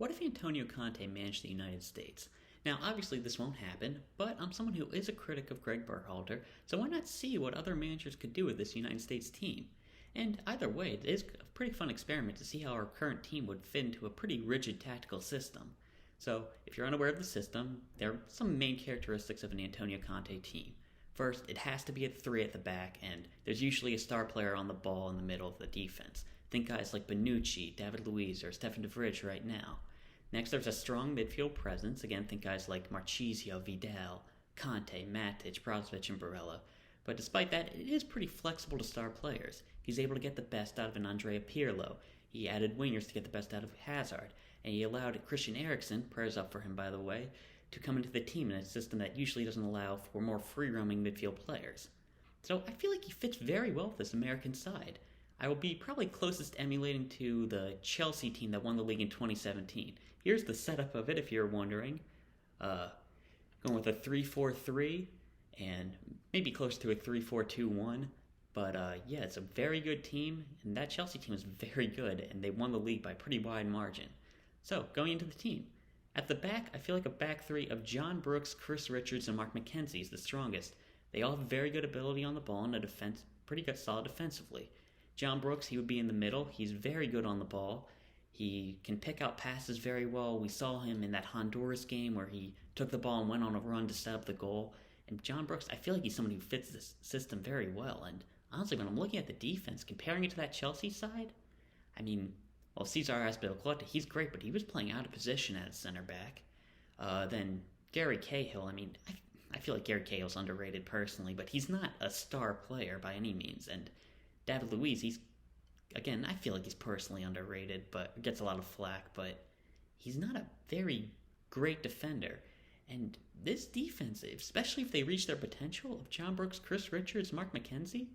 What if Antonio Conte managed the United States? Now, obviously, this won't happen, but I'm someone who is a critic of Greg Berhalter, so why not see what other managers could do with this United States team? And either way, it is a pretty fun experiment to see how our current team would fit into a pretty rigid tactical system. So, if you're unaware of the system, there are some main characteristics of an Antonio Conte team. First, it has to be a three at the back, and there's usually a star player on the ball in the middle of the defense. Think guys like Bonucci, David Luiz, or Stefan de Vrij right now. Next, there's a strong midfield presence. Again, think guys like Marchisio, Vidal, Conte, Matic, Brozovic, and Barella. But despite that, it is pretty flexible to star players. He's able to get the best out of an Andrea Pirlo. He added wingers to get the best out of Hazard. And he allowed Christian Eriksen, prayers up for him by the way, to come into the team in a system that usually doesn't allow for more free-roaming midfield players. So I feel like he fits very well with this American side. I will be probably closest emulating to the Chelsea team that won the league in 2017. Here's the setup of it if you're wondering. Going with a 3-4-3 and maybe close to a 3-4-2-1. But yeah, it's a very good team, and that Chelsea team is very good, and they won the league by a pretty wide margin. So, going into the team. At the back, I feel like a back three of John Brooks, Chris Richards, and Mark McKenzie is the strongest. They all have very good ability on the ball and a defense, pretty good solid defensively. John Brooks, he would be in the middle. He's very good on the ball. He can pick out passes very well. We saw him in that Honduras game where he took the ball and went on a run to set up the goal. And John Brooks, I feel like he's someone who fits this system very well. And honestly, when I'm looking at the defense, comparing it to that Chelsea side, I mean, well, Cesar Azpilicueta, he's great, but he was playing out of position at center back. Then Gary Cahill, I feel like Gary Cahill's underrated personally, but he's not a star player by any means. And David Luiz, again, I feel like he's personally underrated, but gets a lot of flack, but he's not a very great defender. And this defense, especially if they reach their potential of John Brooks, Chris Richards, Mark McKenzie,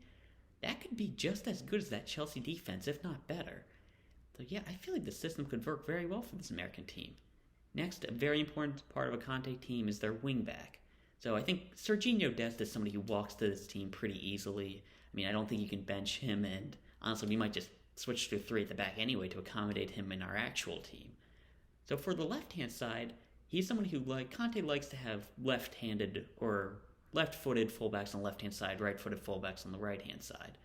that could be just as good as that Chelsea defense, if not better. So yeah, I feel like the system could work very well for this American team. Next, a very important part of a Conte team is their wingback. So I think Serginho Dest is somebody who walks to this team pretty easily. I don't think you can bench him, and honestly, we might just switch to a three at the back anyway to accommodate him in our actual team. So for the left-hand side, he's someone who, Conte likes to have left-handed or left-footed fullbacks on the left-hand side, right-footed fullbacks on the right-hand side.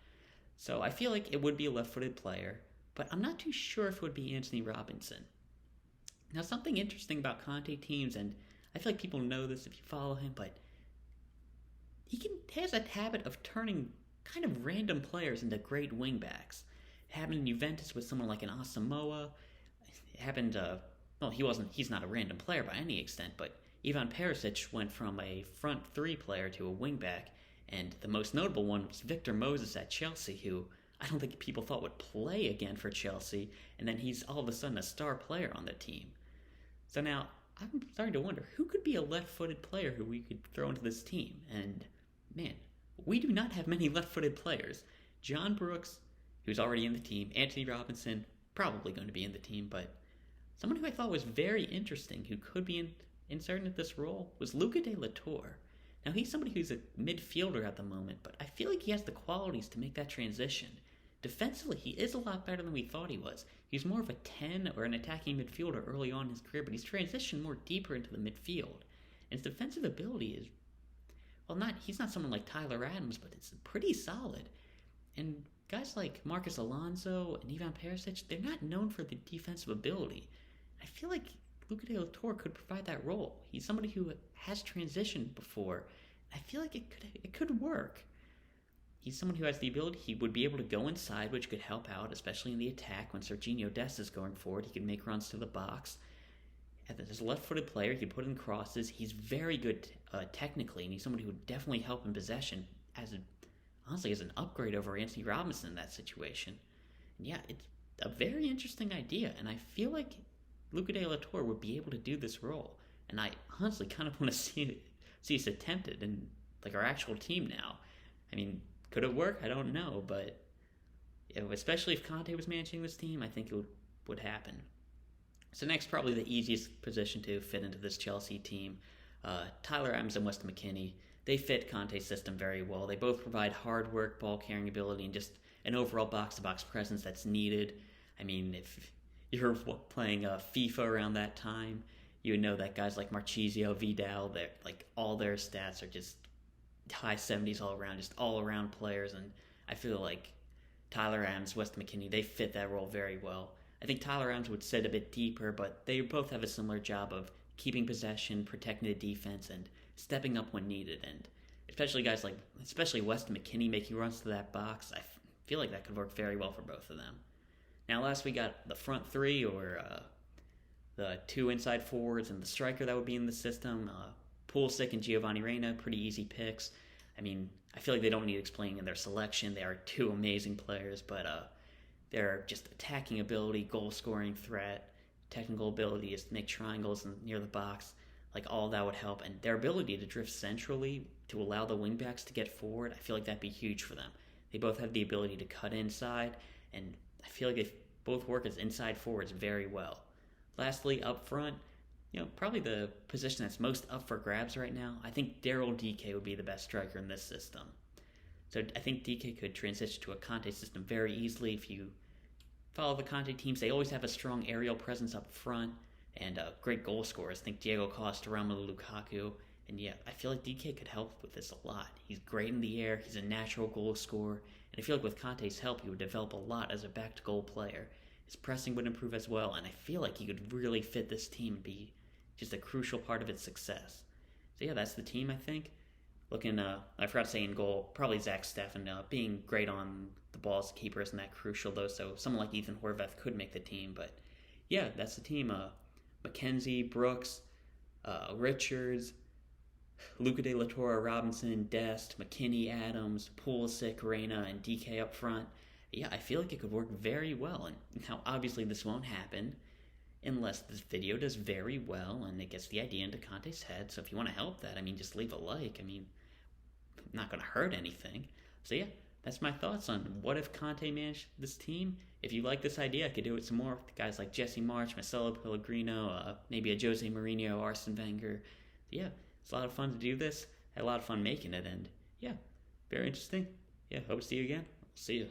So I feel like it would be a left-footed player, but I'm not too sure if it would be Anthony Robinson. Now, something interesting about Conte teams, and I feel like people know this if you follow him, but he has a habit of turning kind of random players into great wingbacks. It happened in Juventus with someone like an Asamoah. It happened, he's not a random player by any extent, but Ivan Perisic went from a front three player to a wingback, and the most notable one was Victor Moses at Chelsea, who I don't think people thought would play again for Chelsea, and then he's all of a sudden a star player on the team. So now, I'm starting to wonder, who could be a left-footed player who we could throw into this team? And, man, we do not have many left-footed players. John Brooks, who's already in the team, Anthony Robinson, probably going to be in the team, but someone who I thought was very interesting, who could be inserted into this role, was Luca de la Torre. Now, he's somebody who's a midfielder at the moment, but I feel like he has the qualities to make that transition. Defensively, he is a lot better than we thought he was. He's more of a 10 or an attacking midfielder early on in his career, but he's transitioned more deeper into the midfield. And his defensive ability is, he's not someone like Tyler Adams, but it's pretty solid. And guys like Marcus Alonso and Ivan Perisic, they're not known for the defensive ability. I feel like Luca de la Torre could provide that role. He's somebody who has transitioned before. I feel like it could work. He's someone who has the ability, he would be able to go inside, which could help out, especially in the attack. When Serginho Dest is going forward, he can make runs to the box. As a left-footed player, he can put in crosses. He's very good technically, and he's somebody who would definitely help in possession honestly as an upgrade over Anthony Robinson in that situation. And yeah, it's a very interesting idea, and I feel like Luca de la Torre would be able to do this role. And I honestly kind of want to see us attempted in our actual team now. Could it work? I don't know, but especially if Conte was managing this team, I think it would happen. So next, probably the easiest position to fit into this Chelsea team, Tyler Adams and Weston McKennie. They fit Conte's system very well. They both provide hard work, ball carrying ability, and just an overall box-to-box presence that's needed. If you're playing FIFA around that time, you would know that guys like Marchisio, Vidal, they're like all their stats are just high 70s all around, just all around players. And I feel like Tyler Adams, Weston McKennie, they fit that role very well. I think Tyler Adams would sit a bit deeper, but they both have a similar job of keeping possession, protecting the defense, and stepping up when needed. And especially Weston McKennie making runs to that box, I feel like that could work very well for both of them. Now, last we got the front three, or the two inside forwards and the striker that would be in the system. Pulisic and Giovanni Reina, pretty easy picks. I mean, I feel like they don't need explaining in their selection. They are two amazing players, but their just attacking ability, goal-scoring threat, technical ability is to make triangles near the box, like all that would help. And their ability to drift centrally to allow the wingbacks to get forward, I feel like that'd be huge for them. They both have the ability to cut inside, and I feel like they both work as inside forwards very well. Lastly, up front, probably the position that's most up for grabs right now, I think Daryl DK would be the best striker in this system. So I think DK could transition to a Conte system very easily. If you follow the Conte teams, they always have a strong aerial presence up front and great goal scorers. Think Diego Costa, Romelu Lukaku. And yeah, I feel like DK could help with this a lot. He's great in the air. He's a natural goal scorer. And I feel like with Conte's help, he would develop a lot as a back-to-goal player. His pressing would improve as well, and I feel like he could really fit this team and be just a crucial part of its success. So yeah, that's the team, I think. I forgot to say in goal, probably Zach Steffen. Being great on the ball as a keeper isn't that crucial, though, so someone like Ethan Horvath could make the team. But yeah, that's the team. McKenzie, Brooks, Richards, Luca de la Torre, Robinson, Dest, McKennie, Adams, Pulisic, Reina, and DK up front. Yeah, I feel like it could work very well. And now, obviously, this won't happen unless this video does very well and it gets the idea into Conte's head. So if you want to help that, just leave a like. Not going to hurt anything. So yeah, that's my thoughts on what if Conte managed this team. If you like this idea, I could do it some more with guys like Jesse March, Marcelo Pellegrino, maybe a Jose Mourinho, Arsene Wenger. So yeah, it's a lot of fun to do this. I had a lot of fun making it, and yeah, very interesting. Yeah, hope to see you again. See you.